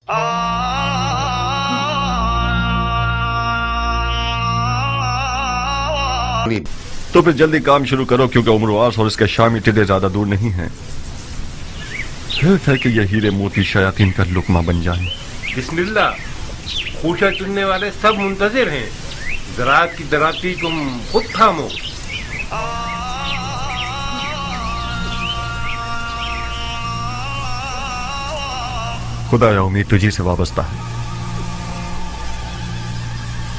تو پھر جلدی کام شروع کرو کیونکہ عمرواس اور اس کے شامی ٹڈے زیادہ دور نہیں ہیں. ہے کہ یہ ہیرے موتی شیاطین کا لقمہ بن جائیں. بسم اللہ. خوشہ چننے والے سب منتظر ہیں. زراعت کی دراتی تم خود تھامو. خدایا امید تجھی سے وابستہ ہے.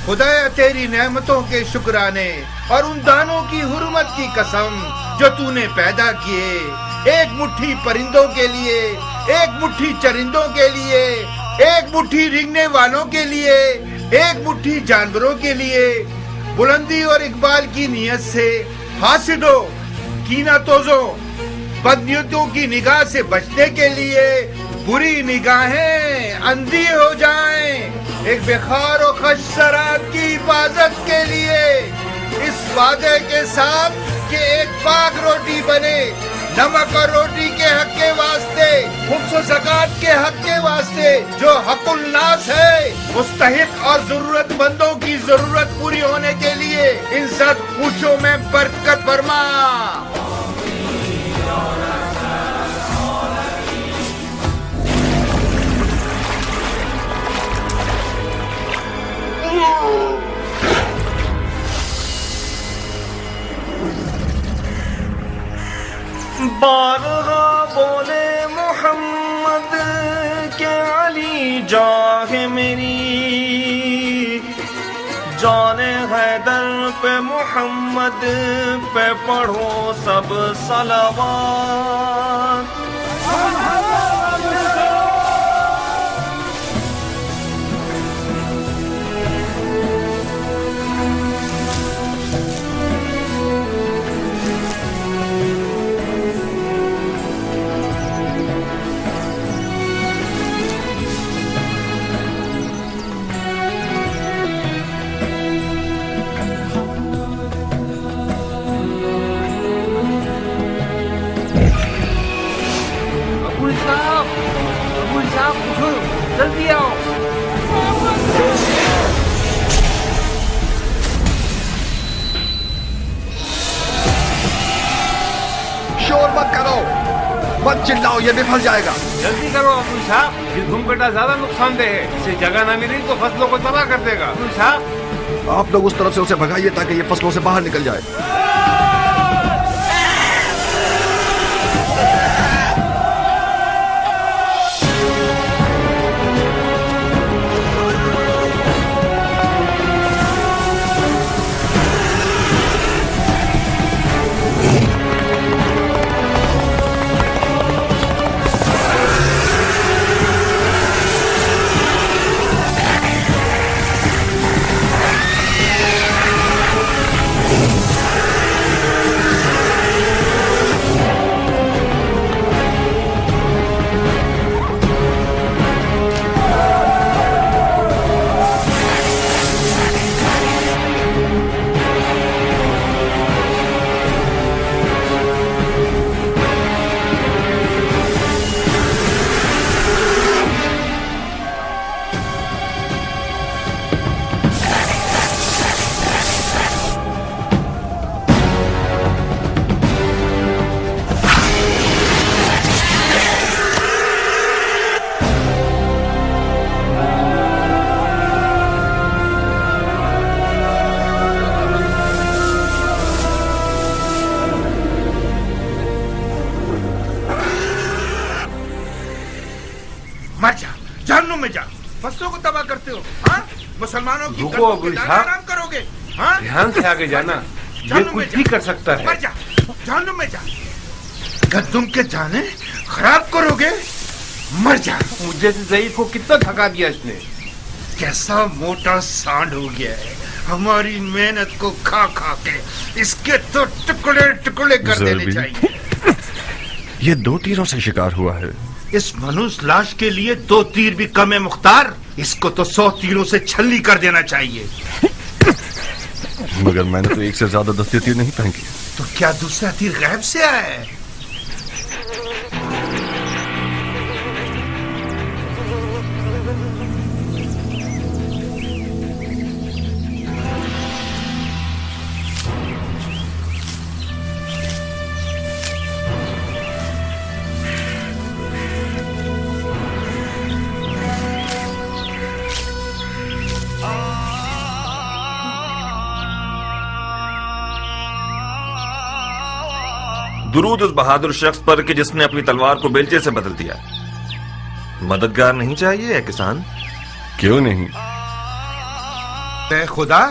خدایا تیری نعمتوں کے شکرانے اور ان دانوں کی حرمت کی قسم جو تو نے پیدا کیے، ایک مٹھی پرندوں کے لیے، ایک مٹھی چرندوں کے لیے، ایک مٹھی رنگنے والوں کے لیے، ایک مٹھی جانوروں کے لیے. بلندی اور اقبال کی نیت سے حاسدوں، کینہ توزوں، بدنیتوں کی نگاہ سے بچنے کے لیے بری نگاہیں اندھی ہو جائیں، ایک بخار و خش سرات کی حفاظت کے لیے اس وعدے کے ساتھ کہ ایک پاک روٹی بنے، نمک اور روٹی کے حق کے واسطے، خمس و زکوٰۃ کے حق کے واسطے جو حق الناس ہے، مستحق اور ضرورت مندوں کی ضرورت پوری ہونے کے لیے ان سب خوشوں میں برکت فرما. بارہا بولے محمد کہ علی جاہ میری، جان حیدر پہ محمد پہ پڑھو سب صلوات. جلدی آؤ. شور مت کرو، مت چلاؤ، یہ بھی پھنس جائے گا. جلدی کرو ابو صاحب، یہ گھوم کٹا زیادہ نقصان دہ ہے. اسے جگہ نہ ملی تو فصلوں کو تباہ کر دے گا. ابو صاحب آپ لوگ اس طرف سے اسے بھگائیے تاکہ یہ فصلوں سے باہر نکل جائے. مر جا، جہنم میں جا، فصلوں کو تباہ کرتے ہو. ہاں، مسلمانوں کی رکو ابو صاحب، حرام کرو گے. ہاں، دھیان سے آگے جانا، یہ کچھ بھی کر سکتا ہے. مر جا، جہنم میں جا. گندم کے دانے خراب کرو گے، مر جا. مجھے سے ضعیف کو کتنا تھکا دیا اس نے. کیسا موٹا سانڈ ہو گیا ہے، ہماری محنت کو کھا کھا کے. اس کے تو ٹکڑے ٹکڑے کر دینے چاہیے. یہ 2 تیروں سے شکار ہوا ہے. اس منوس لاش کے لیے 2 تیر بھی کم ہے مختار. اس کو تو 100 تیروں سے چھلی کر دینا چاہیے. مگر میں نے تو 1 سے زیادہ دستے تیر نہیں پھینکی. تو کیا دوسرا تیر غیب سے آیا ہے؟ درود اس بہادر شخص پر کہ جس نے اپنی تلوار کو بیلچے سے بدل دیا. مددگار نہیں چاہیے اے کسان؟ کیوں نہیں؟ اے خدا،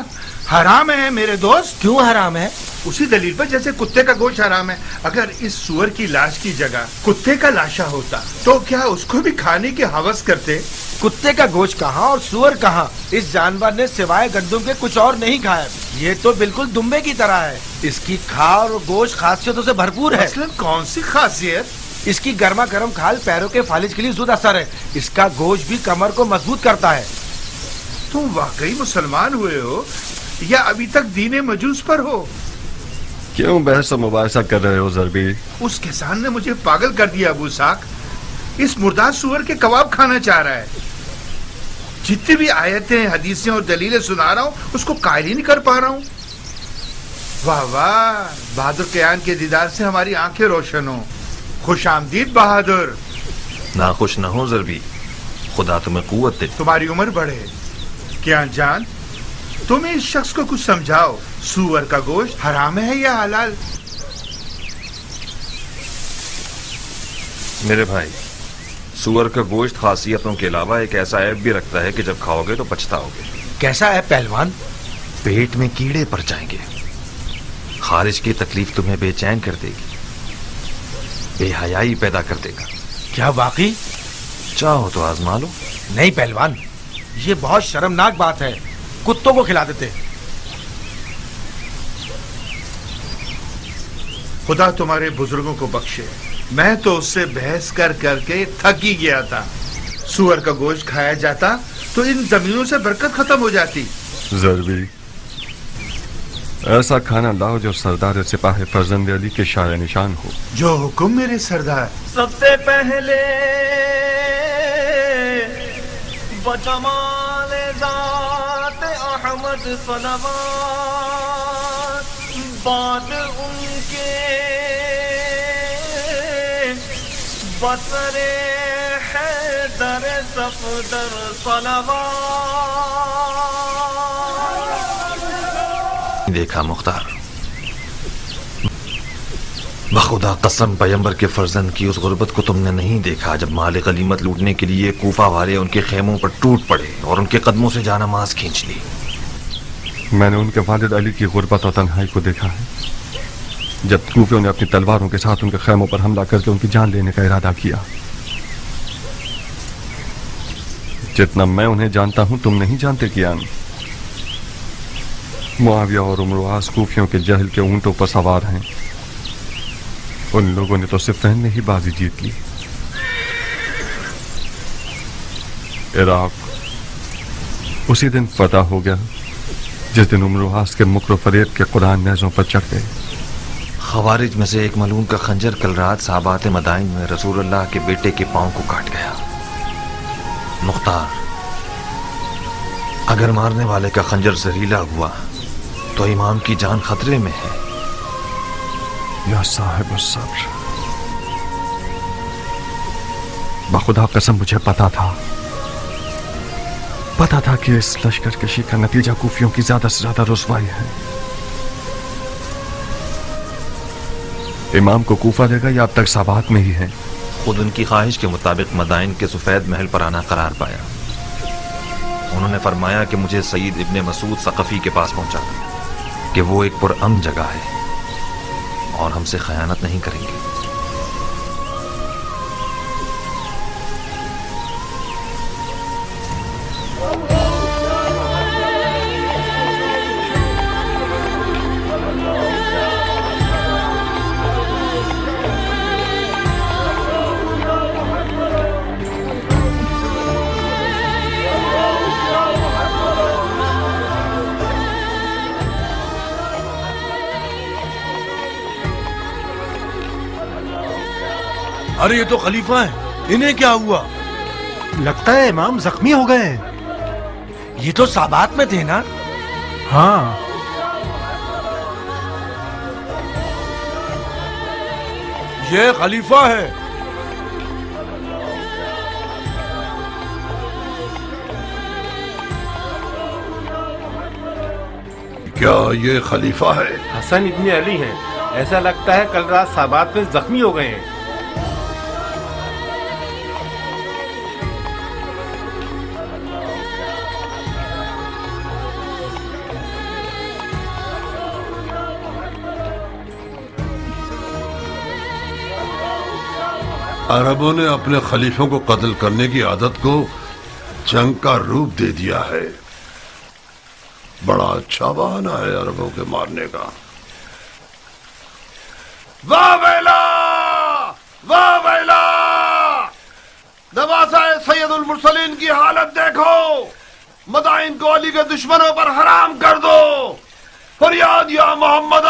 حرام ہے میرے دوست. کیوں حرام ہے؟ اسی دلیل پر جیسے کتے کا گوشت حرام ہے. اگر اس سور کی لاش کی جگہ کتے کا لاشا ہوتا تو کیا اس کو بھی کھانے کی ہوس کرتے؟ کتے کا گوشت کہاں اور سور کہاں؟ اس جانور نے سوائے گندم کے کچھ اور نہیں کھایا. یہ تو بالکل دمبے کی طرح ہے. اس کی کھال اور گوشت خاصیتوں سے بھرپور ہے. مثلاً کون سی خاصیت؟ اس کی گرما گرم کھال پیروں کے فالج کے لیے زود اثر ہے. اس کا گوشت بھی کمر کو مضبوط کرتا ہے. تم واقعی مسلمان ہوئے ہو یا ابھی تک دین مجوس پر ہو؟ کیوں بحث و مباحثہ کر رہے ہو ضربی؟ اس کسان نے مجھے پاگل کر دیا ابو اسحاق. اس مردار سور کے کباب کھانا چاہ رہا ہے. جتنی بھی آیتیں، حدیثیں اور دلیلیں سنا رہا ہوں اس کو قائل ہی نہیں کر پا رہا ہوں. واہ واہ، بہادر کیان کے دیدار سے ہماری آنکھیں روشن ہوں. خوش آمدید بہادر. ناخوش نہ ہو ضربی، خدا تمہیں قوت دے. تمہاری عمر بڑھے. کیان جان، تم اس شخص کو کچھ سمجھاؤ. سور کا گوشت حرام ہے یا حلال؟ میرے بھائی، سور کا گوشت خاصیتوں کے علاوہ ایک ایسا عیب بھی رکھتا ہے کہ جب کھاؤ گے تو پچھتاؤ گے. کیسا ہے پہلوان؟ پیٹ میں کیڑے پڑ جائیں گے. خارج کی تکلیف تمہیں بے چین کر دے گی، بے حیائی پیدا کر دے گا. کیا واقعی؟ چاہو تو آزما لو. نہیں پہلوان، یہ بہت شرمناک بات ہے. کتوں کو کھلا دیتے. خدا تمہارے بزرگوں کو بخشے. میں تو اس سے بحث کر کر کے تھک ہی گیا تھا. سور کا گوشت کھایا جاتا تو ان زمینوں سے برکت ختم ہو جاتی. ضربی، ایسا کھانا لاؤ جو سردار سپاہ فرزند علی کے شایع نشان ہو. جو حکم میرے سردار. سب سے پہلے بجمال ذات احمد صلوات، بعد ان کے بصر حیدر صفدر صلوات. دیکھا مختار، بخدا قسم پیمبر کے فرزند کی اس غربت کو تم نے نہیں دیکھا جب مال غنیمت لوٹنے کے لیے کوفہ والے ان کے خیموں پر ٹوٹ پڑے اور ان کے قدموں سے جانماز کھینچ لی. میں نے ان کے والد علی کی غربت اور تنہائی کو دیکھا ہے جب کوفیوں نے اپنی تلواروں کے ساتھ ان کے خیموں پر حملہ کر کے ان کی جان لینے کا ارادہ کیا. جتنا میں انہیں جانتا ہوں تم نہیں جانتے کیان. معاویہ اور امرواز کوفیوں کے جہل کے اونٹوں پر سوار ہیں. ان لوگوں نے تو صفین میں ہی بازی جیت لی. عراق اسی دن فتح ہو گیا جس دن امرواز کے مکر و فریب کے قرآن نیزوں پر چڑھ گئے. خوارج میں سے ایک ملعون کا خنجر کل رات صحابات مدائن میں رسول اللہ کے بیٹے کے پاؤں کو کاٹ گیا. مختار، اگر مارنے والے کا خنجر زہریلا ہوا تو امام کی جان خطرے میں ہے. یا صاحب الصبر، بخدا قسم مجھے پتا تھا کہ اس لشکر کشی کا نتیجہ کوفیوں کی زیادہ سے زیادہ رسوائی ہے. امام کو کوفہ دے گا یا اب تک سابات میں ہی ہے؟ خود ان کی خواہش کے مطابق مدائن کے سفید محل پر آنا قرار پایا. انہوں نے فرمایا کہ مجھے سید ابن مسعود ثقفی کے پاس پہنچا کہ وہ ایک پرامن جگہ ہے اور ہم سے خیانت نہیں کریں گے. ارے یہ تو خلیفہ ہیں، انہیں کیا ہوا؟ لگتا ہے امام زخمی ہو گئے ہیں. یہ تو سابات میں تھے نا؟ ہاں، یہ خلیفہ ہے. کیا یہ خلیفہ ہے؟ حسن ابن علی ہیں، ایسا لگتا ہے کل رات سابات میں زخمی ہو گئے ہیں. عربوں نے اپنے خلیفوں کو قتل کرنے کی عادت کو جنگ کا روپ دے دیا ہے. بڑا اچھا بہانہ ہے عربوں کے مارنے کا. واہ ویلا واہ ویلا، نواسہ سید المرسلین کی حالت دیکھو. مدائن کو علی کے دشمنوں پر حرام کر دو. فریاد یا محمد.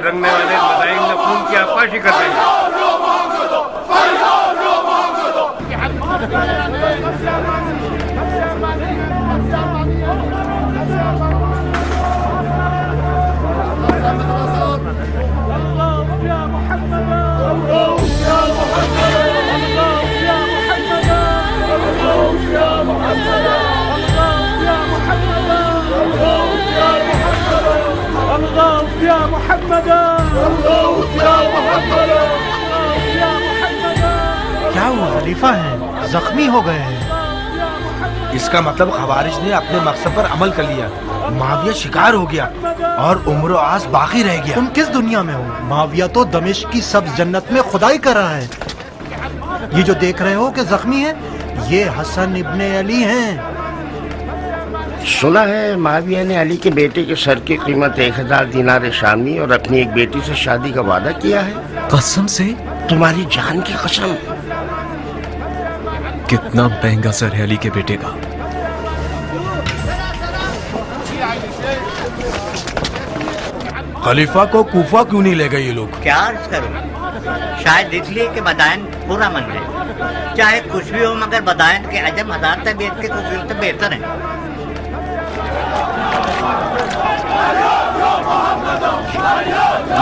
رنگنے والے مدائن میں خون کی آبپاشی کر دیں گے. کیا وہ خلیفہ ہیں زخمی ہو گئے ہیں؟ اس کا مطلب خوارج نے اپنے مقصد پر عمل کر لیا. معاویہ شکار ہو گیا اور عمر و آس باقی رہ گیا. تم کس دنیا میں ہو؟ معاویہ تو دمشق کی سب جنت میں خدائی کر رہا ہے. یہ جو دیکھ رہے ہو کہ زخمی ہے، یہ حسن ابن علی ہیں. سنا ہے معاویہ نے علی کے بیٹے کے سر کی قیمت 1000 دینار شامی اور اپنی ایک بیٹی سے شادی کا وعدہ کیا ہے. قسم سے؟ تمہاری جان کی قسم. کتنا مہنگا سر ہے علی کے بیٹے کا. خلیفہ کو کوفہ کیوں نہیں لے گئے یہ لوگ؟ کیا عرض کروں، شاید اس لیے کہ مدائن پورا من ہے. چاہے کچھ بھی ہو مگر مدائن کے عجم ہزار طبیعت کے خوبصورت سے بہتر ہیں.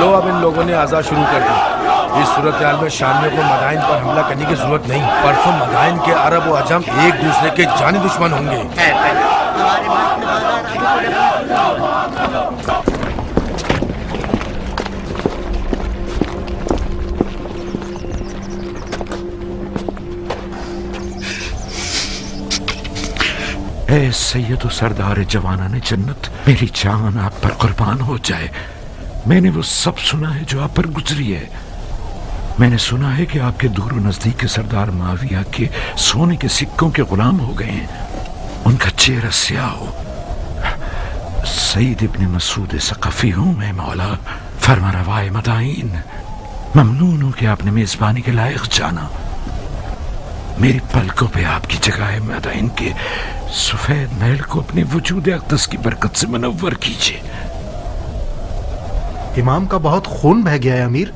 لو اب ان لوگوں نے آزاد شروع کر دی. اس صورتحال میں شامیوں کو مدائن پر حملہ کرنے کی ضرورت نہیں. پرسوں مدائن کے عرب و عجم ایک دوسرے کے جانی دشمن ہوں گے. اے سید و سردار جوانان جنت، میری جان آپ پر قربان ہو جائے. میں نے وہ سب سنا ہے جو آپ پر گزری ہے. میں نے سنا ہے کہ آپ کے دور و نزدیک کے سردار معاویہ کے سونے کے سکوں کے غلام ہو گئے ہیں. ان کا چہرہ سیاہ ہو. سید ابن مسعود ثقفی ہوں میں مولا، فرما روائے مدائن. ممنون ہوں کہ آپ نے میزبانی کے لائق جانا. میری پلکوں پہ آپ کی جگہ ہے. مدائن کے سفید محل کو اپنے وجود اقدس کی برکت سے منور کیجیے. امام کا بہت خون بہہ گیا ہے امیر.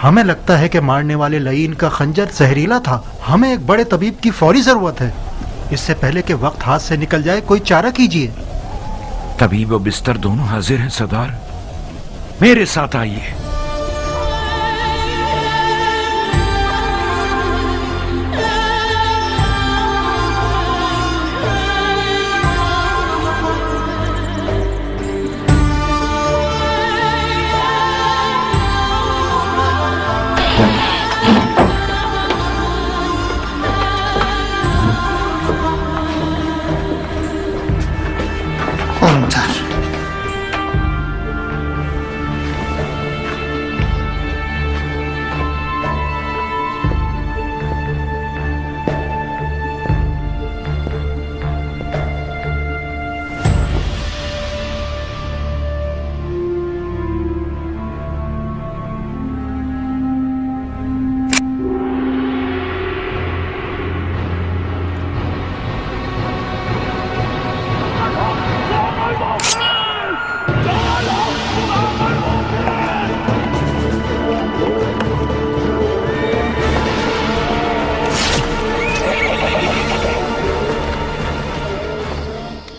ہمیں لگتا ہے کہ مارنے والے لعین کا خنجر زہریلا تھا. ہمیں ایک بڑے طبیب کی فوری ضرورت ہے. اس سے پہلے کہ وقت ہاتھ سے نکل جائے کوئی چارہ کیجیے. طبیب و بستر دونوں حاضر ہیں سردار، میرے ساتھ آئیے.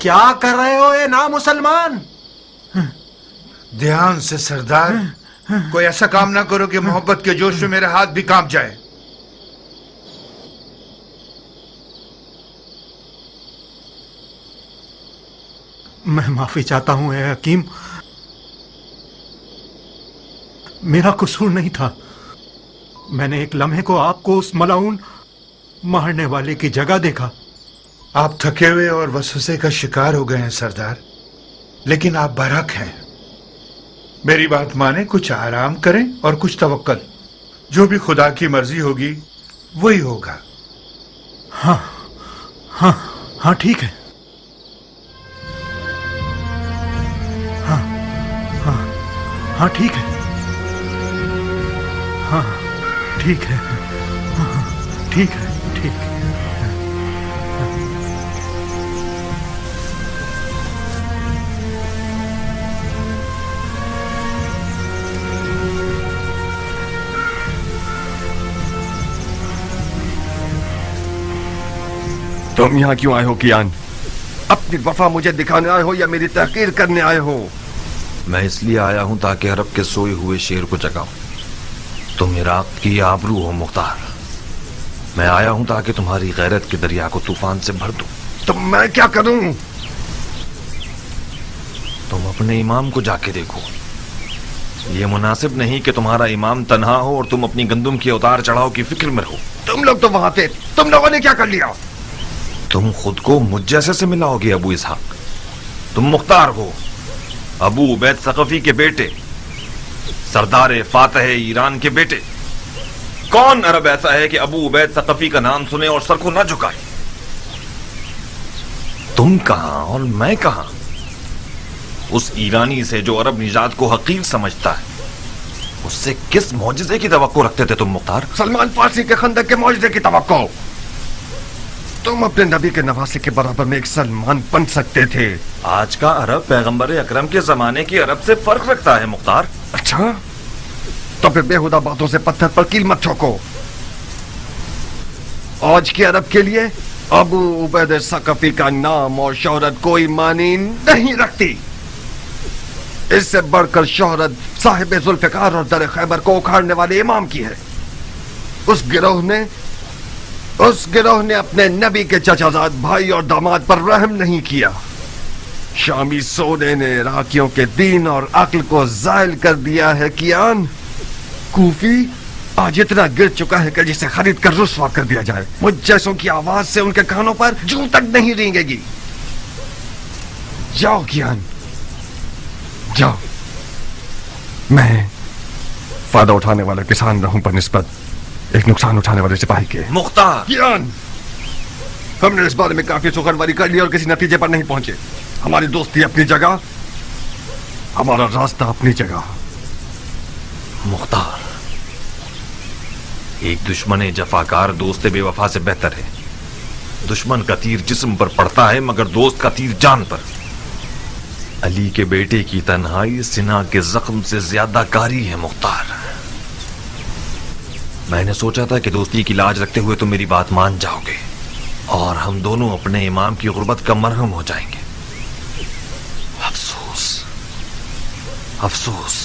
کیا کر رہے ہو اے نامسلمان؟ ध्यान से सरदार, कोई ऐसा काम ना करो कि मोहब्बत के जोश में मेरा हाथ भी कांप जाए। मैं माफी चाहता हूं ए हकीम, मेरा कसूर नहीं था। मैंने एक लम्हे को आपको उस मलाउन मारने वाले की जगह देखा। आप थके हुए और वसवसे का शिकार हो गए हैं सरदार, लेकिन आप बरहक हैं। मेरी बात माने, कुछ आराम करें और कुछ तवक्कल। जो भी खुदा की मर्जी होगी वही होगा। हाँ हाँ हाँ ठीक है। हाँ हाँ हाँ ठीक है। हाँ ठीक है। हाँ ठीक है, ठीक है। तुम यहाँ क्यों आए हो कियान? अपनी वफा मुझे दिखाने आए हो या मेरी तहकीर करने आए हो? मैं इसलिए आया हूं ताकि अरब के सोए हुए शेर को जगाऊं। तुम इराक की आबरू हो मुख्तार। मैं आया हूं ताकि तुम्हारी गैरत के दरिया को तूफान से भर दूं। तो मैं क्या करूं? तुम अपने इमाम को जाके देखो। ये मुनासिब नहीं कि तुम्हारा इमाम तन्हा हो और तुम अपनी गंदुम के उतार चढ़ाव की फिक्र में रहो। तुम लोग तो वहां थे, तुम लोगों ने क्या कर लिया? तुम खुद को मुझ जैसे से मिलाओगे अबू इसहाक। तुम मुख्तार हो, अबू उबैद सकफी के बेटे, सरदार फातह ईरान के बेटे। कौन अरब ऐसा है कि अबू उबैद सकफी का नाम सुने और सर को न झुकाए? तुम कहां और मैं कहां? उस ईरानी से जो अरब निजात को हकीर समझता है, उससे किस मौजिजे की तवक्को रखते थे तुम मुख्तार? सलमान फारसी के खंदक के मौजिजे की तवक्को। तुम अपने नबी के नवासे के बराबर में एक सलमान बन सकते थे। आज का अरब पैगंबर अकरम के जमाने के अरब से फर्क रखता है मुख्तार। अच्छा, तो फिर बेहुदा बातों से पत्थर पर कील मत ठोको। आज के अरब के लिए अबू उबैद सकफी का नाम और शोहरत कोई मानी नहीं रखती। इससे बढ़कर शोहरत साहिब जुल्फिकार और दर खैबर को उखाड़ने वाले इमाम की है। उस गिरोह ने अपने नबी के चचाजाद भाई और दामाद पर रहम नहीं किया। शामी सोने ने इराकियों के दीन और अक्ल को जायल कर दिया है। कियान, कूफी आज इतना गिर चुका है कि जिसे खरीद कर रुस्वा कर दिया जाए। मुझ जैसों की आवाज से उनके कानों पर जूं तक नहीं रेंगेगी। जाओ कियान, जाओ। मैं फायदा उठाने वाला किसान रहूं पर निस्बत एक नुकसान उठाने वाले सिपाही के। मुख्तार, कियान, हमने इस बारे में काफी सुखनवारी कर ली और किसी नतीजे पर नहीं पहुंचे। हमारी दोस्ती अपनी जगह, हमारा रास्ता अपनी जगह। मुख्तार, एक दुश्मन जफाकार दोस्त बेवफा से बेहतर है। दुश्मन का तीर जिस्म पर पड़ता है मगर दोस्त का तीर जान पर। अली के बेटे की तन्हाई सिना के जख्म से ज्यादा कारी है मुख्तार। मैंने सोचा था कि दोस्ती की लाज रखते हुए तुम मेरी बात मान जाओगे और हम दोनों अपने इमाम की गुर्बत का मरहम हो जाएंगे। अफसोस, अफसोस।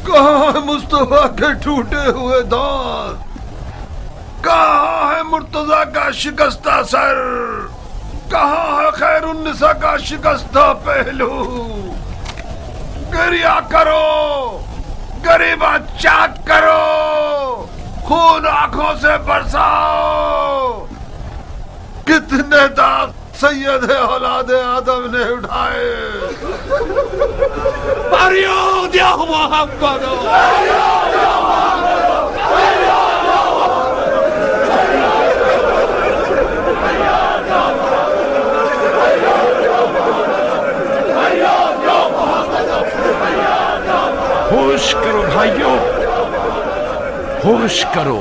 कहाँ है मुस्तफा के टूटे हुए दांत? कहाँ है मुर्तजा का शिकस्ता सर? कहाँ है खैरुन्निसा का शिकस्ता पहलू? गिरिया करो, गरीबा चाक करो, खून आंखों से बरसाओ। कितने दांत सैयद औलाद आदम ने उठाए। फरियाद या मोहम्मद, होश करो भाइयों, होश करो।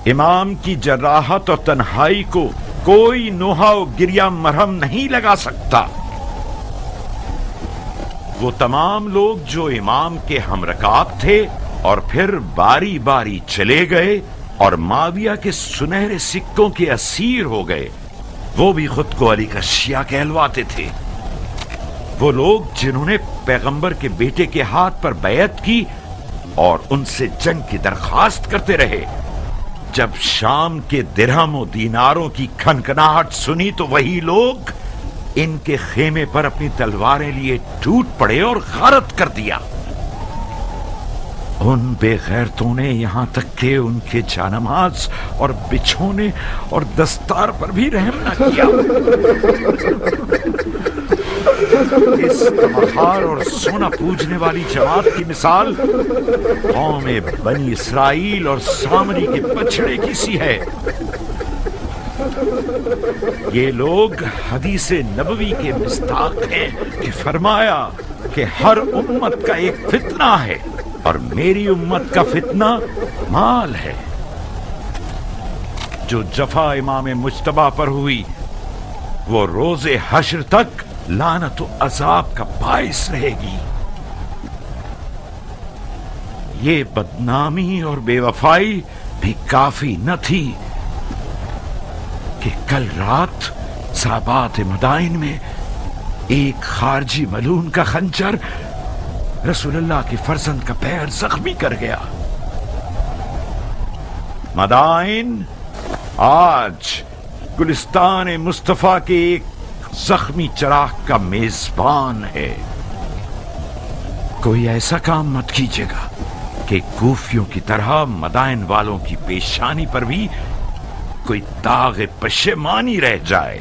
इमाम की जराहत और तन्हाई को कोई नोहा और गिरिया मरहम नहीं लगा सकता। वो तमाम लोग जो इमाम के हमरकाब थे और फिर बारी बारी चले गए और माविया के सुनहरे सिक्कों के असीर हो गए, वो भी खुद को अली का शिया कहलवाते थे। वो लोग जिन्होंने पैगंबर के बेटे के हाथ पर बैत की और उनसे जंग की दरखास्त करते रहे। जब शाम के दिरहम दीनारों की खनखनाहट सुनी तो वही लोग इनके खेमे पर अपनी तलवारें लिए टूट पड़े और गारत कर दिया। उन बेगैरतों ने यहां तक के उनके जानमाज और बिछोने और दस्तार पर भी रहम न किया। इस तमखार और सोना पूजने वाली जमात की मिसाल कौम बनी इसराइल और सामरी के बछड़े की सी है। ये लोग हदीसे नबवी के मिस्ताक हैं कि फरमाया कि हर उम्मत का एक फितना है और मेरी उम्मत का फितना माल है। जो जफा इमाम मुज्तबा पर हुई वो रोजे हश्र तक लानत और अजाब का बाइस रहेगी। ये बदनामी और बेवफाई भी काफी न थी कि कल रात साबात मदाइन में एक खारजी मलून का खंजर रसूलुल्लाह के फर्जंद का पैर जख्मी कर गया। मदाइन आज गुलिस्तान मुस्तफा के एक जख्मी चराग का मेजबान है। कोई ऐसा काम मत कीजिएगा कि कूफियों की तरह मदाइन वालों की पेशानी पर भी कोई दाग पशेमानी रह जाए।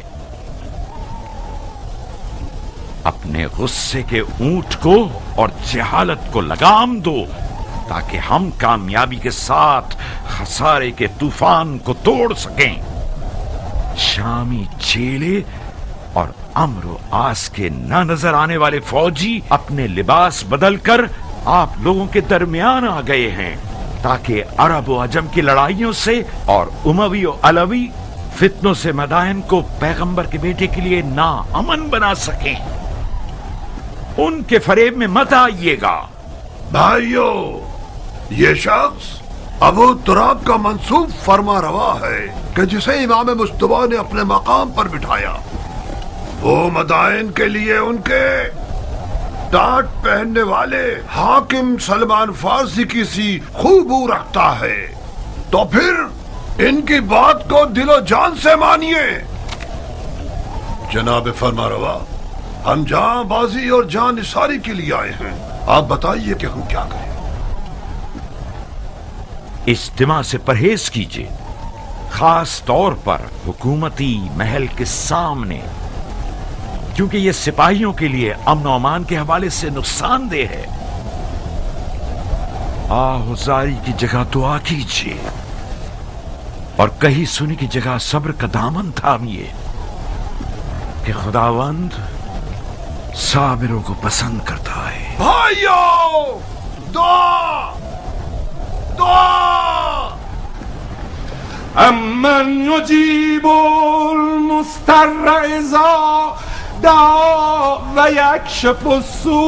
अपने गुस्से के ऊंट को और जहालत को लगाम दो ताकि हम कामयाबी के साथ खसारे के तूफान को तोड़ सकें। शामी चेले और अम्र आस के न नजर आने वाले फौजी अपने लिबास बदलकर आप लोगों के दरमियान आ गए हैं ताकि अरब व अजम की लड़ाइयों से और उमवी और अलवी फितनों से मदाइन को पैगंबर के बेटे के लिए ना अमन बना सकें। उनके फरेब में मत आइएगा। भाइयों, ये शख्स अबू तुराब का मंसूब फरमा रवा है कि जिसे इमाम मुस्तफा ने अपने मकाम पर बिठाया वो मदाइन के लिए उनके टाट पहनने वाले हाकिम सलमान फारसी की सी खूबू रखता है। तो फिर इनकी बात को दिलो जान से मानिए। जनाब फरमा रवा, हम जान बाजी और जान निसारी के लिए आए हैं। आप बताइए कि हम क्या करें। इज्तिमा से परहेज कीजिए, खास तौर पर हुकूमती महल के सामने, क्योंकि ये सिपाहियों के लिए अमन और अमान के हवाले से नुकसानदेह है। आहुजारी की जगह दुआ कीजिए और कहीं सुनी की जगह सब्र का दामन थामिए कि खुदावंद साबिरों को पसंद करता है। भाइयों, दुआ दुआ। अम्मन युजीबुल मुस्तर्र इज़ा दआ व यक्शिफु स्सू।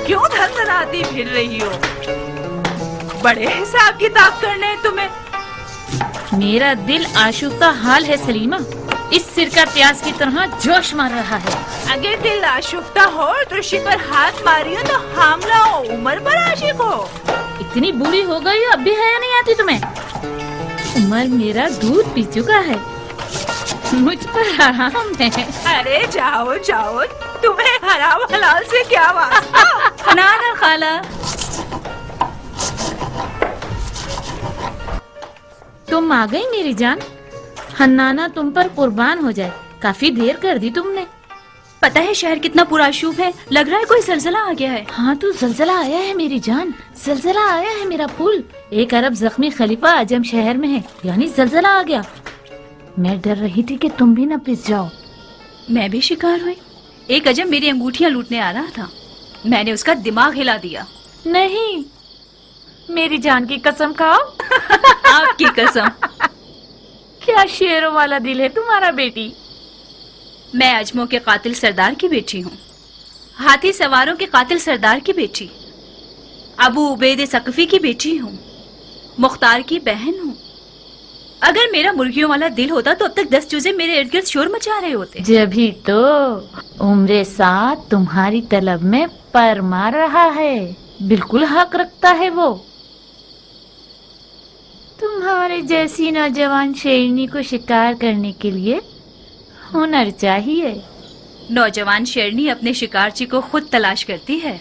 क्यों धनधनाती फिर रही हो? बड़े हिसाब किताब करने हैं तुम्हें। मेरा दिल आशुका हाल है सलीमा, इस सिर का प्यास की तरह जोश मार रहा है। अगर दिल आशुफ्ता हो तो ऋषि पर हाथ मारियो तो हामला हो, उमर पर आशिक हो। इतनी बुरी हो गई अब भी हया नहीं आती तुम्हें? उमर मेरा दूध पी चुका है, मुझ पर आराम है। अरे जाओ जाओ, तुम्हें हराम हलाल से क्या वास्ता? ना ना खाला, तुम आ गई मेरी जान। हन्नाना तुम पर कुर्बान हो जाए, काफी देर कर दी तुमने। पता है शहर कितना पुरआशूब है, लग रहा है कोई जलजला आ गया है। हाँ तो जलजला आया है मेरी जान, जलजला आया है मेरा फूल। एक अरब जख्मी खलीफा अजम शहर में है, यानी जलजला आ गया। मैं डर रही थी कि तुम भी न पिस जाओ। मैं भी शिकार हुई। एक अजम मेरी अंगूठियां लूटने आ रहा था, मैंने उसका दिमाग हिला दिया। नहीं, मेरी जान की कसम खाओ। आपकी कसम। क्या शेरों वाला दिल है तुम्हारा बेटी। मैं अजमों के कातिल सरदार की बेटी हूँ, हाथी सवारों के कातिल सरदार की बेटी, अबू उबैद सकफी की बेटी हूँ, मुख्तार की बहन हूँ। अगर मेरा मुर्गियों वाला दिल होता तो अब तक 10 चूजे मेरे इर्द गिर्द शोर मचा रहे होते। जभी तो उम्र साथ तुम्हारी तलब में पर मार रहा है, बिल्कुल हक रखता है वो। तुम्हारे जैसी नौजवान शेरनी को शिकार करने के लिए हुनर चाहिए। नौजवान शेरनी अपने शिकारची को खुद तलाश करती है।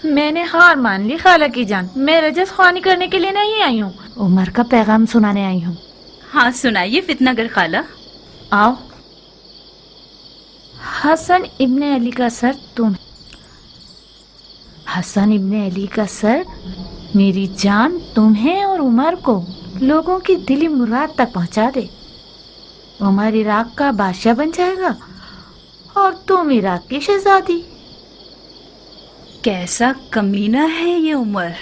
मैंने हार मान ली खाला की जान, मैं रजस ख्वानी करने के लिए नहीं आई हूँ, उमर का पैगाम सुनाने आई हूँ। हाँ सुनाइए फितनागर खाला। आओ। हसन इब्ने अली का सर तुम। हसन इब्ने अली का सर मेरी जान तुम्हें और उमर को लोगों की दिली मुराद तक पहुंचा दे। उमर इराक का बादशाह बन जाएगा और तुम इराक की शहजादी। कैसा कमीना है ये उमर,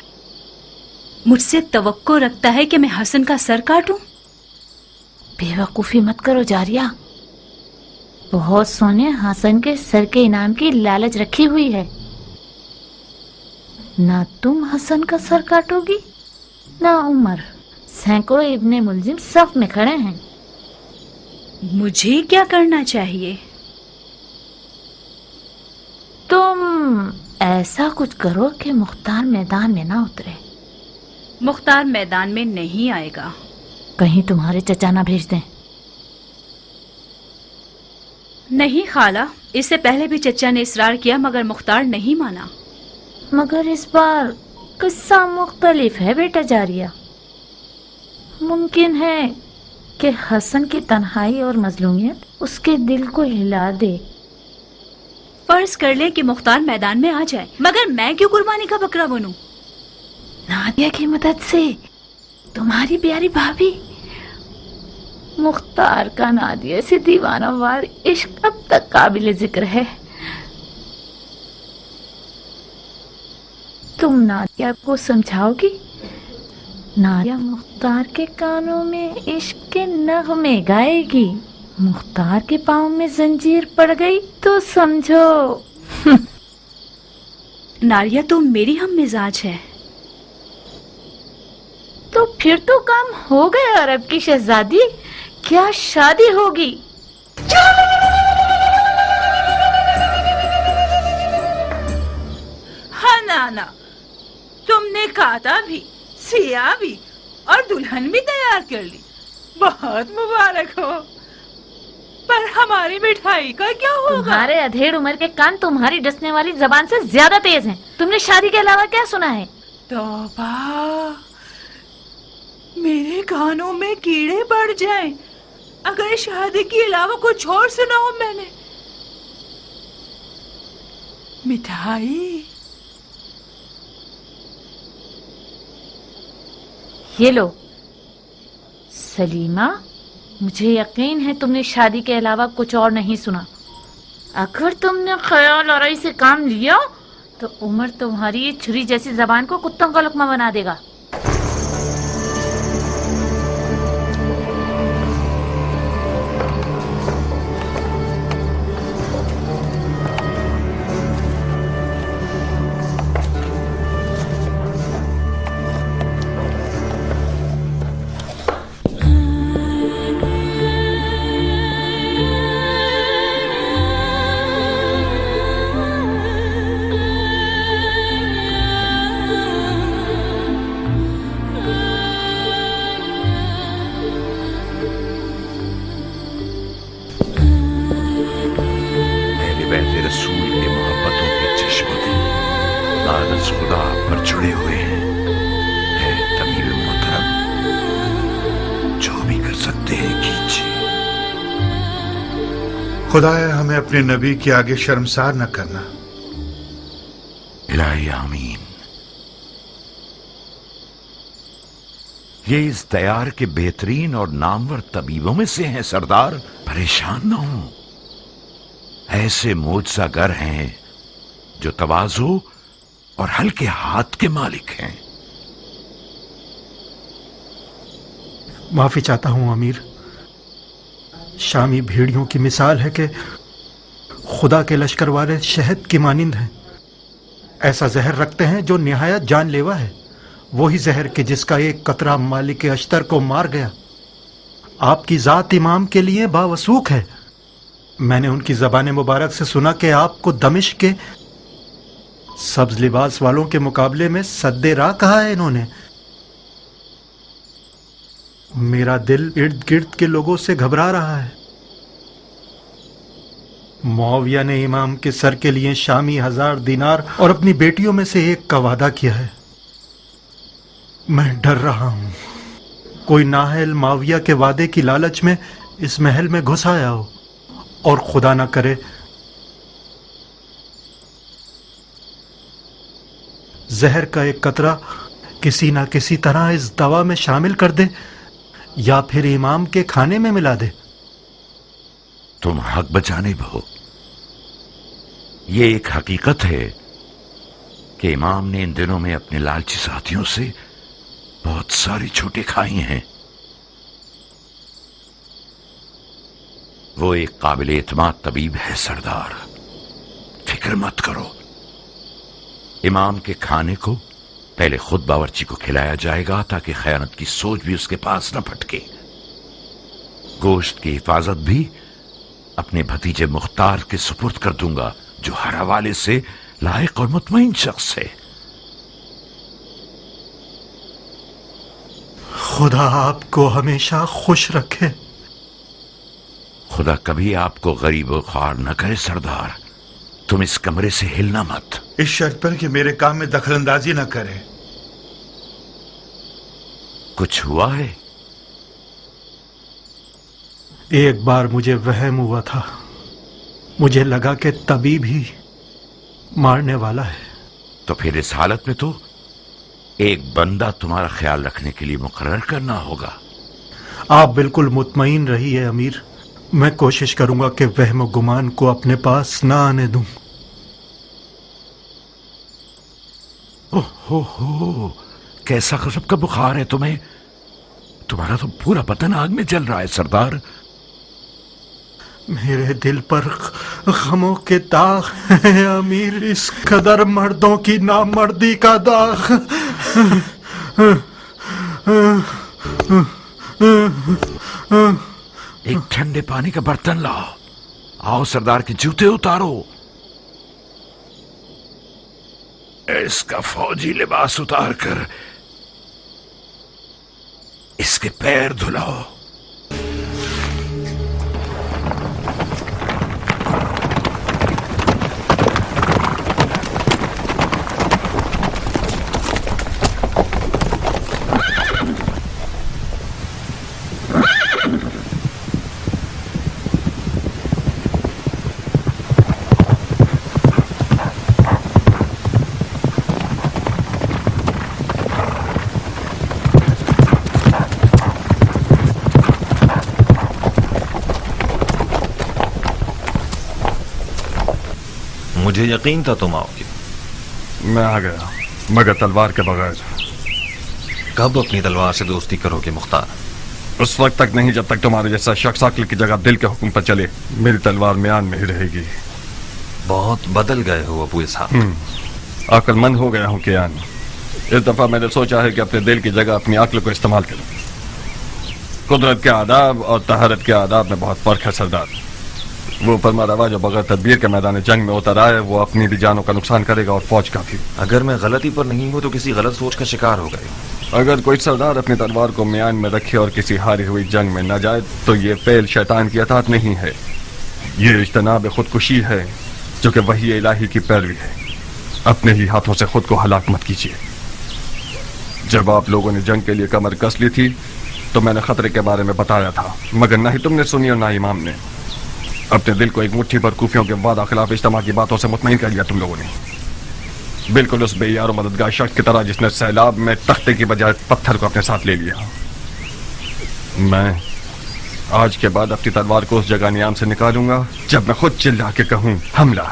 मुझसे तवक्को रखता है कि मैं हसन का सर काटूं। बेवकूफी मत करो जारिया, बहुत सोने हसन के सर के इनाम की लालच रखी हुई है। ना तुम हसन का सर काटोगी ना उमर। सैकड़ों इब्ने मुलजिम सफ में खड़े हैं। मुझे क्या करना चाहिए? तुम ऐसा कुछ करो कि मुख्तार मैदान में ना उतरे। मुख्तार मैदान में नहीं आएगा। कहीं तुम्हारे चचा ना भेज दें। नहीं खाला, इससे पहले भी चचा ने इसरार किया मगर मुख्तार नहीं माना। मगर इस बार किस्सा मुख्तलिफ है बेटा जारिया। मुमकिन है कि हसन की तन्हाई और मजलूमियत उसके दिल को हिला दे। फर्ज कर ले कि मुख्तार मैदान में आ जाए, मगर मैं क्यों कुर्बानी का बकरा बनूं? नादिया की मदद से तुम्हारी प्यारी भाभी। मुख्तार का नादिया से दीवाना वार इश्क अब तक काबिल जिक्र है। तुम नादिया को समझाओगी? नादिया मुख्तार के कानों में इश्क के नगमे गाएगी। मुख्तार के पाँव में जंजीर पड़ गई तो समझो। नारिया तो मेरी हम मिजाज है। तो फिर तो काम हो गया अरब की शहजादी, क्या शादी होगी? हाँ नाना, तुमने काता भी, सिया भी और दुल्हन भी तैयार कर ली। बहुत मुबारक हो। पर हमारी मिठाई का क्या होगा? तुम्हारे अधेड़ उम्र के कान तुम्हारी डसने वाली जबान से ज्यादा तेज हैं। तुमने शादी के अलावा क्या सुना है? तौबा, मेरे कानों में कीड़े पड़ जाएं अगर शादी के अलावा कुछ और सुना हो मैंने। मिठाई ये लो सलीमा, मुझे यकीन है तुमने शादी के अलावा कुछ और नहीं सुना। अगर तुमने ख्याल और से काम लिया तो उमर तुम्हारी ये छुरी जैसी जबान को कुत्तों का लुकमा बना देगा। فتح کیجیے۔ خدایا ہمیں اپنے نبی کے آگے شرمسار نہ کرنا۔ الہی آمین۔ یہ اس دیار کے بہترین اور نامور طبیبوں میں سے ہیں سردار، پریشان نہ ہوں۔ ایسے معجزہ گر ہیں جو تواضع اور ہلکے ہاتھ کے مالک ہیں۔ معافی چاہتا ہوں امیر، شامی بھیڑیوں کی مثال ہے کہ خدا کے لشکر والے شہد کی مانند ہیں، ایسا زہر رکھتے ہیں جو نہایت جان لیوا ہے، وہی زہر کہ جس کا ایک قطرہ مالک اشتر کو مار گیا۔ آپ کی ذات امام کے لیے باوثوق ہے۔ میں نے ان کی زبان مبارک سے سنا کہ آپ کو دمشق کے سبز لباس والوں کے مقابلے میں سد راہ کہا ہے انہوں نے۔ میرا دل ارد گرد کے لوگوں سے گھبرا رہا ہے۔ معاویہ نے امام کے سر کے لیے شامی 1000 دینار اور اپنی بیٹیوں میں سے ایک کا وعدہ کیا ہے۔ میں ڈر رہا ہوں کوئی نااہل معاویہ کے وعدے کی لالچ میں اس محل میں گھس آیا ہو اور خدا نہ کرے زہر کا ایک قطرہ کسی نہ کسی طرح اس دوا میں شامل کر دے یا پھر امام کے کھانے میں ملا دے۔ تم حق بجانب ہو۔ یہ ایک حقیقت ہے کہ امام نے ان دنوں میں اپنے لالچی ساتھیوں سے بہت ساری چھوٹیں کھائی ہیں۔ وہ ایک قابل اعتماد طبیب ہے سردار، فکر مت کرو۔ امام کے کھانے کو پہلے خود باورچی کو کھلایا جائے گا تاکہ خیانت کی سوچ بھی اس کے پاس نہ پھٹکے۔ گوشت کی حفاظت بھی اپنے بھتیجے مختار کے سپرد کر دوں گا جو ہر حوالے سے لائق اور مطمئن شخص ہے۔ خدا آپ کو ہمیشہ خوش رکھے۔ خدا کبھی آپ کو غریب و خوار نہ کرے سردار۔ تم اس کمرے سے ہلنا مت، اس شرط پر کہ میرے کام میں دخل اندازی نہ کرے۔ کچھ ہوا ہے؟ ایک بار مجھے وہم ہوا تھا، مجھے لگا کہ طبیب ہی مارنے والا ہے۔ تو پھر اس حالت میں تو ایک بندہ تمہارا خیال رکھنے کے لیے مقرر کرنا ہوگا۔ آپ بالکل مطمئن رہیے امیر، میں کوشش کروں گا کہ وہم و گمان کو اپنے پاس نہ آنے دوں۔ اوہ کیسا غضب کا بخار ہے تمہیں؟ تمہارا تو پورا بدن آگ میں جل رہا ہے سردار۔ میرے دل پر غموں کے داغ ہیں امیر، اس قدر مردوں کی نامردی کا داغ۔ ایک ٹھنڈے پانی کا برتن لاؤ، آؤ سردار کے جوتے اتارو، اس کا فوجی لباس اتار کر اس کے پیر دھلاؤ۔ مجھے یقین تھا تم آؤ گے۔ میں آ گیا مگر تلوار کے بغیر۔ کب اپنی تلوار سے دوستی کرو گے مختار؟ اس وقت تک نہیں جب تک تمہارے جیسا شخص عقل کی جگہ دل کے حکم پر چلے۔ میری تلوار میان میں ہی رہے گی۔ بہت بدل گئے ہو ابو اسحاق۔ عقل مند ہو گیا ہوں کیان۔ اس دفعہ میں نے سوچا ہے کہ اپنے دل کی جگہ اپنی عقل کو استعمال کروں۔ قدرت کے آداب اور طہارت کے آداب میں بہت فرق ہے سردار۔ وہ فرما روا جو بغیر تدبیر کے میدان جنگ میں اتر آئے وہ اپنی بھی جانوں کا نقصان کرے گا اور فوج کا بھی۔ اگر میں غلطی پر نہیں ہوں تو کسی غلط سوچ کا شکار ہو گئے۔ اگر کوئی سردار اپنی تلوار کو میان میں رکھے اور کسی ہاری ہوئی جنگ میں نہ جائے تو یہ فعل شیطان کی اطاعت نہیں ہے، یہ اجتناب خودکشی ہے جو کہ وحی الہی کی پیروی ہے۔ اپنے ہی ہاتھوں سے خود کو ہلاک مت کیجیے۔ جب آپ لوگوں نے جنگ کے لیے کمر کس لی تھی तो मैंने खतरे के बारे में बताया था, मगर ना ही तुमने सुनी और ना इमाम ने। अपने दिल को एक मुट्ठी भर कूफियों के वादा खिलाफ इज्तिमा की बातों से मुतमईन कर लिया तुम लोगों ने, बिल्कुल उस बेयार और मददगार शख्स की तरह जिसने सैलाब में तख्ते की बजाय पत्थर को अपने साथ ले लिया। मैं आज के बाद अपनी तलवार को उस जगह नियाम से निकालूंगा जब मैं खुद चिल्ला के कहूं हमला।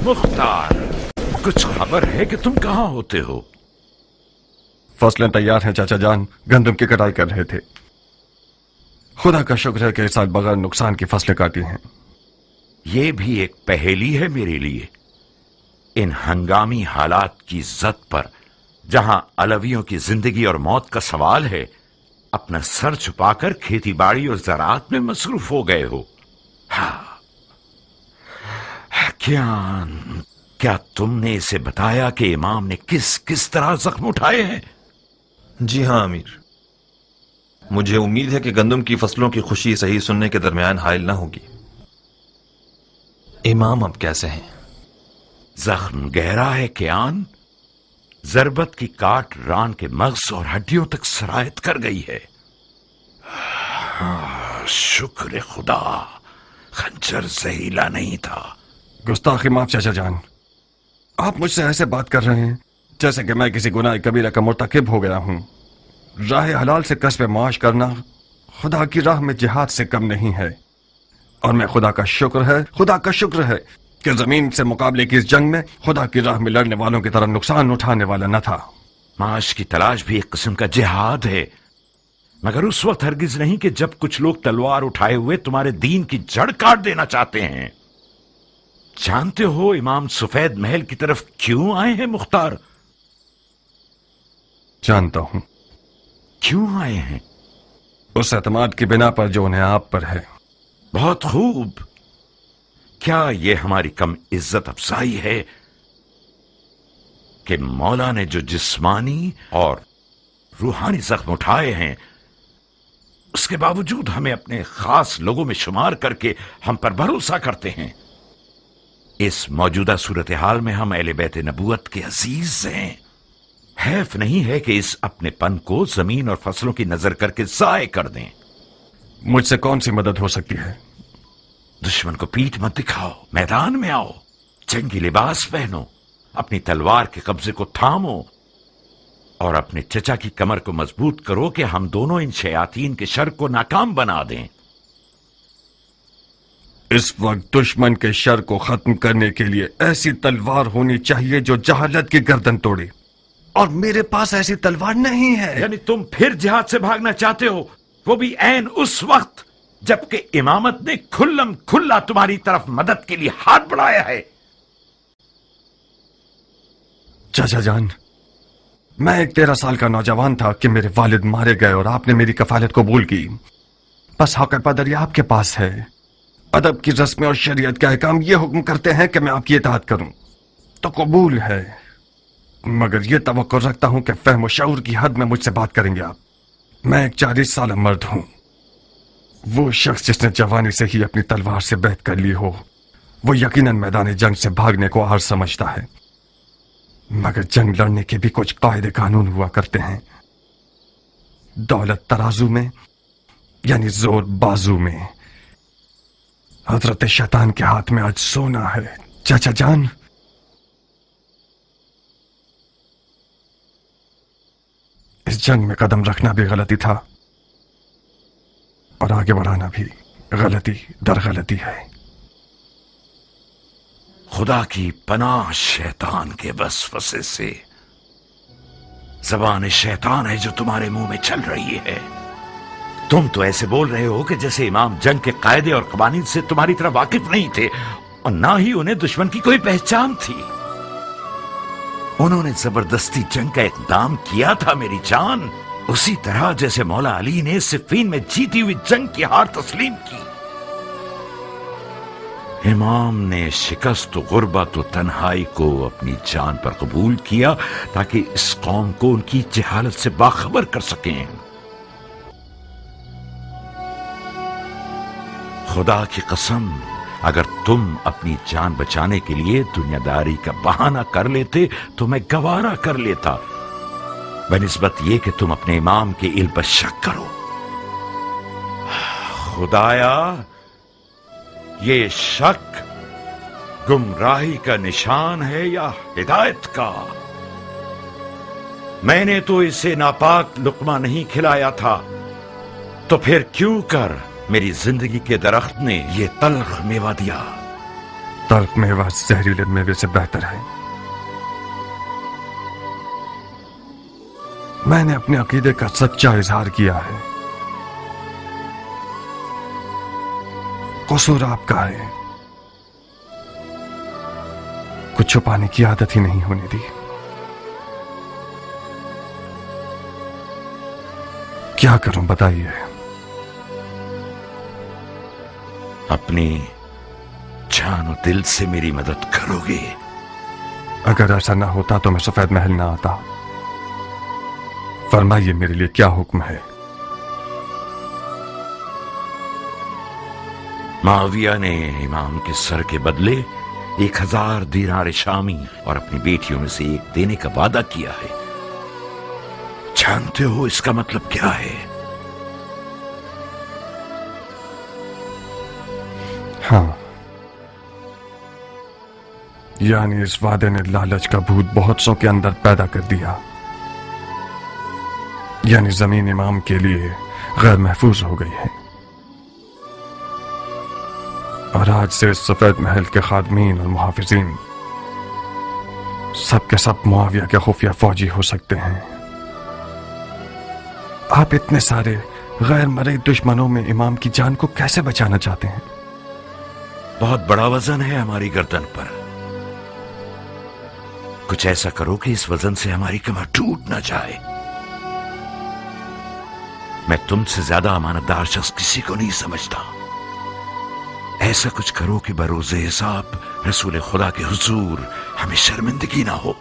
मुख्तार, कुछ खबर है कि तुम कहाँ होते हो? फसलें तैयार हैं चाचा जान, गंदम की कटाई कर रहे थे। खुदा का शुक्र है कि इस साल बगैर नुकसान की फसलें काटी हैं। ये भी एक पहेली है मेरे लिए। इन हंगामी हालात की जद पर जहां अलवियों की जिंदगी और मौत का सवाल है, अपना सर छुपाकर खेती बाड़ी और ज़राअत में मसरूफ हो गए हो। हाँ, क्या तुमने इसे बताया कि इमाम ने किस किस तरह जख्म उठाए हैं? जी हाँ अमीर, मुझे उम्मीद है कि गंदम की फसलों की खुशी सही सुनने के दरमियान हायल ना होगी। इमाम अब कैसे हैं? जख्म गहरा है कियान। जरबत की काट रान के मग़ज़ और हड्डियों तक सरायत कर गई है। शुक्र खुदा, खंजर जहीला नहीं था। गुस्ताखी माफ चाचा जान, आप मुझसे ऐसे बात कर रहे हैं जैसे कि मैं किसी गुनाह कबीरा का मुर्तकिब हो गया हूं। राह हलाल से कसब माश करना खुदा की राह में जिहाद से कम नहीं है, और मैं खुदा का शुक्र है कि जमीन से मुकाबले की इस जंग में खुदा की राह में लड़ने वालों की तरह नुकसान उठाने वाला न था। माश की तलाश भी एक किस्म का जिहाद है, मगर उस वक्त हरगिज नहीं कि जब कुछ लोग तलवार उठाए हुए तुम्हारे दीन की जड़ काट देना चाहते हैं। जानते हो इमाम सफेद महल की तरफ क्यों आए हैं मुख्तार? जानता हूं। क्यों आए हैं? उस एतमाद की बिना पर जो उन्हें आप पर है। बहुत खूब। क्या यह हमारी कम इज्जत अफजाई है कि मौला ने जो जिस्मानी और रूहानी जख्म उठाए हैं, उसके बावजूद हमें अपने खास लोगों में शुमार करके हम पर भरोसा करते हैं। इस मौजूदा सूरत हाल में हम अहले बैत नबूवत के अजीज हैं। हैफ नहीं है कि इस अपनेपन को जमीन और फसलों की नजर करके जाय कर दें। मुझसे कौन सी मदद हो सकती है? दुश्मन को पीठ मत दिखाओ, मैदान में आओ, जंगी लिबास पहनो, अपनी तलवार के कब्जे को थामो और अपने चचा की कमर को मजबूत करो कि हम दोनों इन शयातीन के शर को नाकाम बना दें। इस वक्त दुश्मन के शर को खत्म करने के लिए ऐसी तलवार होनी चाहिए जो जहालत की गर्दन तोड़े, और मेरे पास ऐसी तलवार नहीं है। यानी तुम फिर जिहाद से भागना चाहते हो, वो भी ऐन उस वक्त जबकि इमामत ने खुल्लम खुल्ला तुम्हारी तरफ मदद के लिए हाथ बढ़ाया है। चाचा जान, मैं एक 13 साल का नौजवान था कि मेरे वालिद मारे गए और आपने मेरी कफालत कबूल की। बस हक पदरी आपके पास है। अदब की रस्में और शरीयत के अहकाम ये हुक्म करते हैं कि मैं आपकी इताअत करूं, तो कबूल है, मगर ये तवक्को रखता हूं कि फहम और शऊर की हद में मुझसे बात करेंगे आप। मैं एक 40 साल मर्द हूं। वो शख्स जिसने जवानी से ही अपनी तलवार से बैत कर ली हो, वो यकीनन मैदान जंग से भागने को आर समझता है, मगर जंग लड़ने के भी कुछ कायदे कानून हुआ करते हैं। दौलत तराजू में यानी जोर बाजू में। हजरत शैतान के हाथ में आज सोना है चाचा जान। इस जंग में कदम रखना भी गलती था और आगे बढ़ाना भी। गलती दर गलती है। खुदा की पनाह शैतान के वसवसे से। ज़बान शैतान है जो तुम्हारे मुंह में चल रही है। तुम तो ऐसे बोल रहे हो कि जैसे इमाम जंग के कायदे और कवानीन से तुम्हारी तरह वाकिफ नहीं थे और ना ही उन्हें दुश्मन की कोई पहचान थी। उन्होंने जबरदस्ती जंग का इक़दाम किया था मेरी जान, उसी तरह जैसे मौला अली ने सिफ़ीन में जीती हुई जंग की हार तस्लीम की। इमाम ने शिकस्त गुर्बत और तन्हाई को अपनी जान पर कबूल किया ताकि इस कौम को उनकी जहालत से बाखबर कर सकें। खुदा की कसम, अगर तुम अपनी जान बचाने के लिए दुनियादारी का बहाना कर लेते तो मैं गवारा कर लेता, बनिस्बत ये कि तुम अपने इमाम के इल्म पर शक करो। खुदाया, ये शक गुमराही का निशान है या हिदायत का? मैंने तो इसे नापाक लुकमा नहीं खिलाया था, तो फिर क्यों कर मेरी जिंदगी के दरख्त ने ये तल्ख मेवा दिया? तल्ख मेवा जहरीले मेवे से बेहतर है। मैंने अपने अकीदे का सच्चा इजहार किया है। कसूर आपका है, कुछ छुपाने की आदत ही नहीं होने दी। क्या करूं बताइए? अपनी जान और दिल से मेरी मदद करोगे? अगर ऐसा ना होता तो मैं सफेद महल ना आता। फरमाइए मेरे लिए क्या हुक्म है? माविया ने इमाम के सर के बदले 1000 दीनार शामी और अपनी बेटियों में से एक देने का वादा किया है। जानते हो इसका मतलब क्या है? हाँ, यानी इस वादे ने लालच का भूत बहुत सौ के अंदर पैदा कर दिया। यानी जमीन इमाम के लिए गैर महफूज हो गई है और आज से इस सफेद महल के खादमीन और मुहाफिजीन सब के सब मुआविया के खुफिया फौजी हो सकते हैं। आप इतने सारे गैर मरे दुश्मनों में इमाम की जान को कैसे बचाना चाहते हैं? बहुत बड़ा वजन है हमारी गर्दन पर। कुछ ऐसा करो कि इस वजन से हमारी कमर टूट ना जाए। मैं तुमसे ज्यादा अमानतदार शख्स किसी को नहीं समझता। ऐसा कुछ करो कि बरोज़े हिसाब रसूल खुदा के हुजूर हमें शर्मिंदगी ना हो।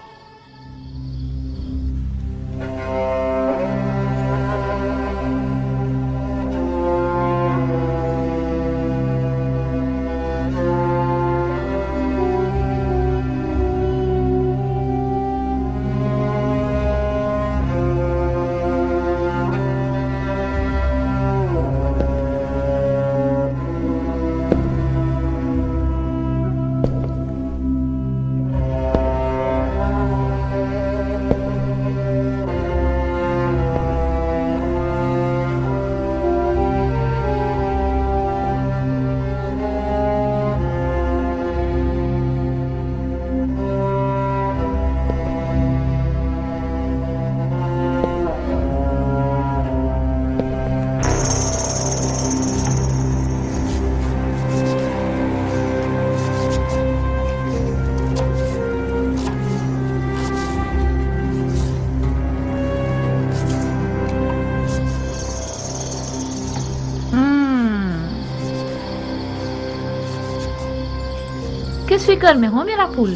किस फिक्र में हो मेरा फूल?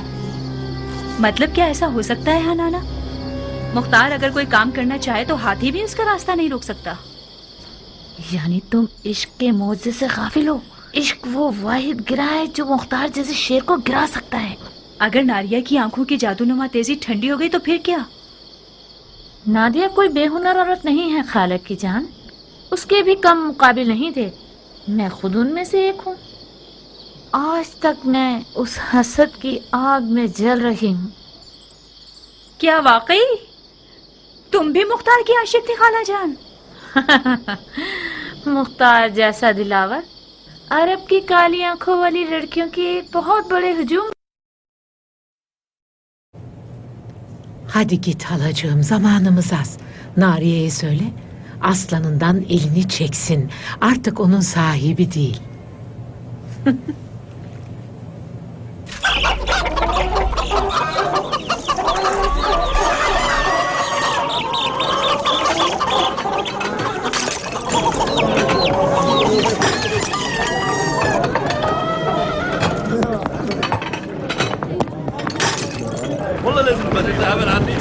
मतलब क्या ऐसा हो सकता है हनाना? मुख्तार अगर कोई काम करना चाहे तो हाथी भी उसका रास्ता नहीं रोक सकता। यानी तुम इश्क के मौजे से गाफिल हो? इश्क वो वाहिद गिरा है जो मुख्तार जैसे शेर को गिरा सकता है। अगर नारिया की आंखों की जादूनुमा तेजी ठंडी हो गई तो फिर क्या? नादिया कोई बेहुनर औरत नहीं है खालक की जान, उसके भी कम मुकाबिल नहीं थे। मैं खुद उनमें से एक हूँ। आज तक मैं उस हसद की आग में जल रही हूँ। क्या वाकई तुम भी मुख्तार की आशिक थी खाला जान? मुख्तार जैसा दिलावर अरब की काली आंखों वाली लड़कियों की एक बहुत बड़े hücum. Hadi git halacığım, zamanımız az. Nariye'ye söyle, aslanından elini çeksin. Artık onun sahibi değil. والله لازم تبادل تعامل عني.